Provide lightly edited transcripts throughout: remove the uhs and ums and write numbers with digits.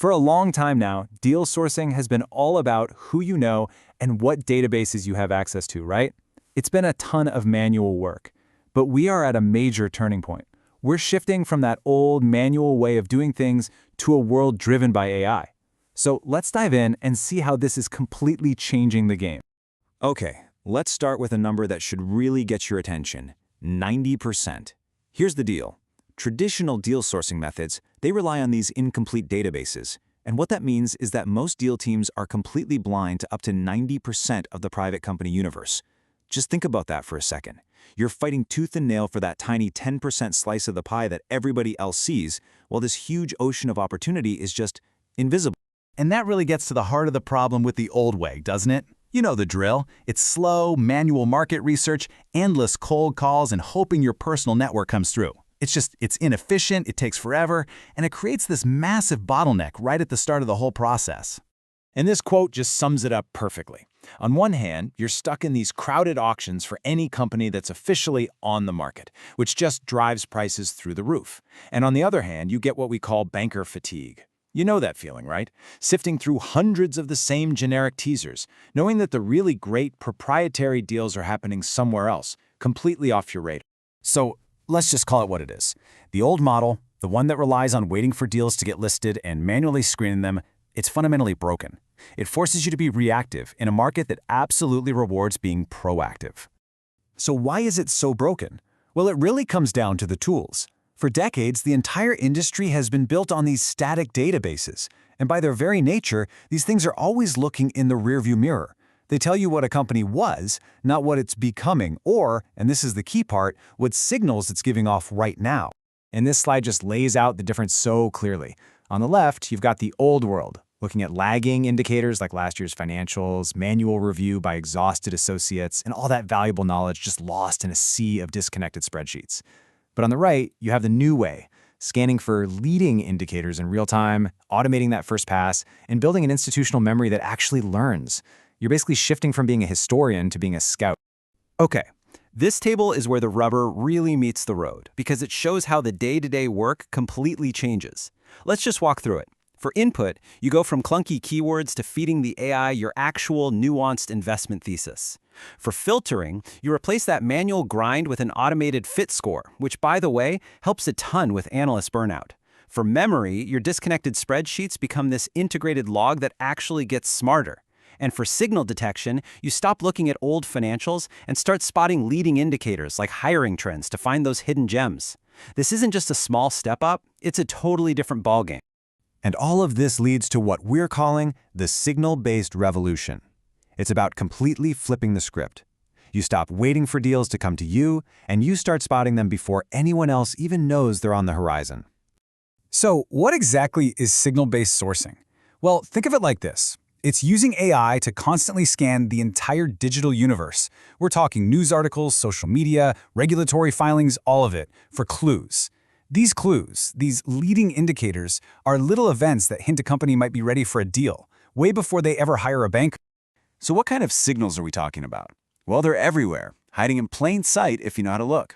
For a long time now, deal sourcing has been all about who you know and what databases you have access to, right? It's been a ton of manual work. But we are at a major turning point. We're shifting from that old manual way of doing things to a world driven by AI. So let's dive in and see how this is completely changing the game. Okay, let's start with a number that should really get your attention: 90%. Here's the deal. Traditional deal sourcing methods, they rely on these incomplete databases. And what that means is that most deal teams are completely blind to up to 90% of the private company universe. Just think about that for a second. You're fighting tooth and nail for that tiny 10% slice of the pie that everybody else sees, while this huge ocean of opportunity is just invisible. And that really gets to the heart of the problem with the old way, doesn't it? You know the drill. It's slow, manual market research, endless cold calls, and hoping your personal network comes through. It's inefficient, it takes forever, and it creates this massive bottleneck right at the start of the whole process. And this quote just sums it up perfectly. On one hand, you're stuck in these crowded auctions for any company that's officially on the market, which just drives prices through the roof. And on the other hand, you get what we call banker fatigue. You know that feeling, right? Sifting through hundreds of the same generic teasers, knowing that the really great proprietary deals are happening somewhere else, completely off your radar. So let's just call it what it is. The old model, the one that relies on waiting for deals to get listed and manually screening them, it's fundamentally broken. It forces you to be reactive in a market that absolutely rewards being proactive. So why is it so broken? Well, it really comes down to the tools. For decades, the entire industry has been built on these static databases. And by their very nature, these things are always looking in the rearview mirror. They tell you what a company was, not what it's becoming, or, and this is the key part, what signals it's giving off right now. And this slide just lays out the difference so clearly. On the left, you've got the old world, looking at lagging indicators like last year's financials, manual review by exhausted associates, and all that valuable knowledge just lost in a sea of disconnected spreadsheets. But on the right, you have the new way, scanning for leading indicators in real time, automating that first pass, and building an institutional memory that actually learns. You're basically shifting from being a historian to being a scout. Okay, this table is where the rubber really meets the road, because it shows how the day-to-day work completely changes. Let's just walk through it. For input, you go from clunky keywords to feeding the AI your actual nuanced investment thesis. For filtering, you replace that manual grind with an automated fit score, which, by the way, helps a ton with analyst burnout. For memory, your disconnected spreadsheets become this integrated log that actually gets smarter. And for signal detection, you stop looking at old financials and start spotting leading indicators like hiring trends to find those hidden gems. This isn't just a small step up, it's a totally different ballgame. And all of this leads to what we're calling the signal-based revolution. It's about completely flipping the script. You stop waiting for deals to come to you, and you start spotting them before anyone else even knows they're on the horizon. So, what exactly is signal-based sourcing? Well, think of it like this. It's using AI to constantly scan the entire digital universe. We're talking news articles, social media, regulatory filings, all of it, for clues. These clues, these leading indicators, are little events that hint a company might be ready for a deal, way before they ever hire a banker. So what kind of signals are we talking about? Well, they're everywhere, hiding in plain sight if you know how to look.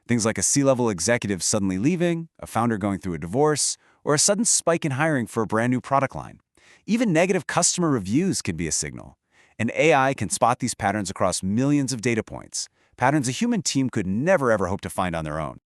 Things like a C-level executive suddenly leaving, a founder going through a divorce, or a sudden spike in hiring for a brand new product line. Even negative customer reviews can be a signal. And AI can spot these patterns across millions of data points, patterns a human team could never ever hope to find on their own.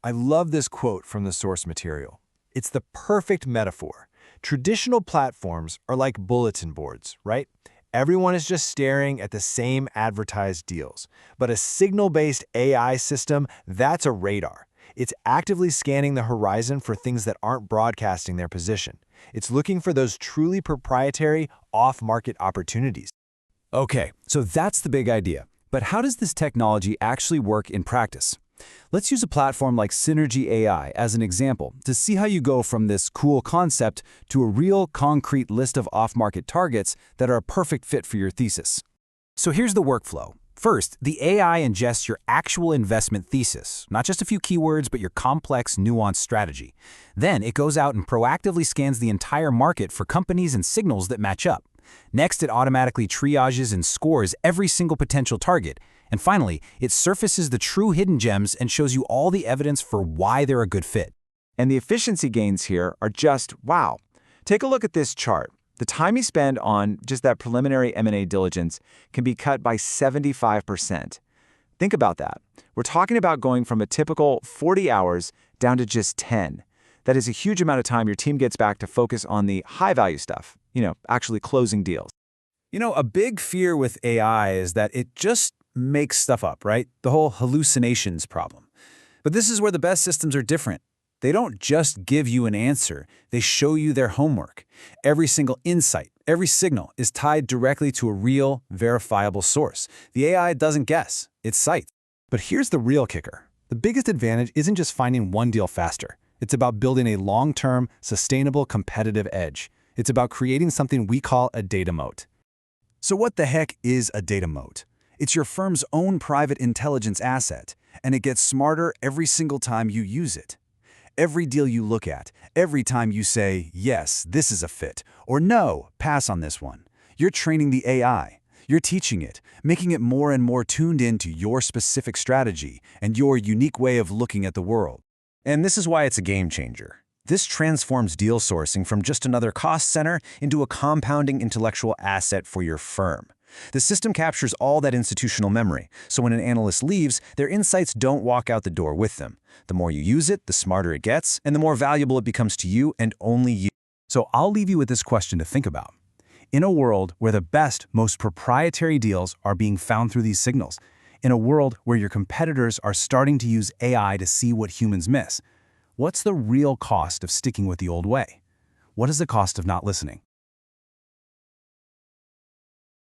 I love this quote from the source material. It's the perfect metaphor. Traditional platforms are like bulletin boards, right? Everyone is just staring at the same advertised deals. But a signal-based AI system, that's a radar. It's actively scanning the horizon for things that aren't broadcasting their position. It's looking for those truly proprietary, off-market opportunities. Okay, so that's the big idea. But how does this technology actually work in practice? Let's use a platform like Synergy AI as an example to see how you go from this cool concept to a real, concrete list of off-market targets that are a perfect fit for your thesis. So here's the workflow. First, the AI ingests your actual investment thesis, not just a few keywords, but your complex, nuanced strategy. Then it goes out and proactively scans the entire market for companies and signals that match up. Next, it automatically triages and scores every single potential target. And finally, it surfaces the true hidden gems and shows you all the evidence for why they're a good fit. And the efficiency gains here are just wow. Take a look at this chart. The time you spend on just that preliminary M&A diligence can be cut by 75%. Think about that. We're talking about going from a typical 40 hours down to just 10. That is a huge amount of time your team gets back to focus on the high-value stuff, actually closing deals. A big fear with AI is that it just makes stuff up, right? The whole hallucinations problem. But this is where the best systems are different. They don't just give you an answer, they show you their homework. Every single insight, every signal is tied directly to a real, verifiable source. The AI doesn't guess, it cites. But here's the real kicker. The biggest advantage isn't just finding one deal faster. It's about building a long-term, sustainable competitive edge. It's about creating something we call a data moat. So what the heck is a data moat? It's your firm's own private intelligence asset, and it gets smarter every single time you use it. Every deal you look at, every time you say, yes, this is a fit, or no, pass on this one, you're training the AI. You're teaching it, making it more and more tuned into your specific strategy and your unique way of looking at the world. And this is why it's a game changer. This transforms deal sourcing from just another cost center into a compounding intellectual asset for your firm. The system captures all that institutional memory, so when an analyst leaves, their insights don't walk out the door with them. The more you use it, the smarter it gets, and the more valuable it becomes to you and only you. So I'll leave you with this question to think about. In a world where the best, most proprietary deals are being found through these signals, in a world where your competitors are starting to use AI to see what humans miss, what's the real cost of sticking with the old way? What is the cost of not listening?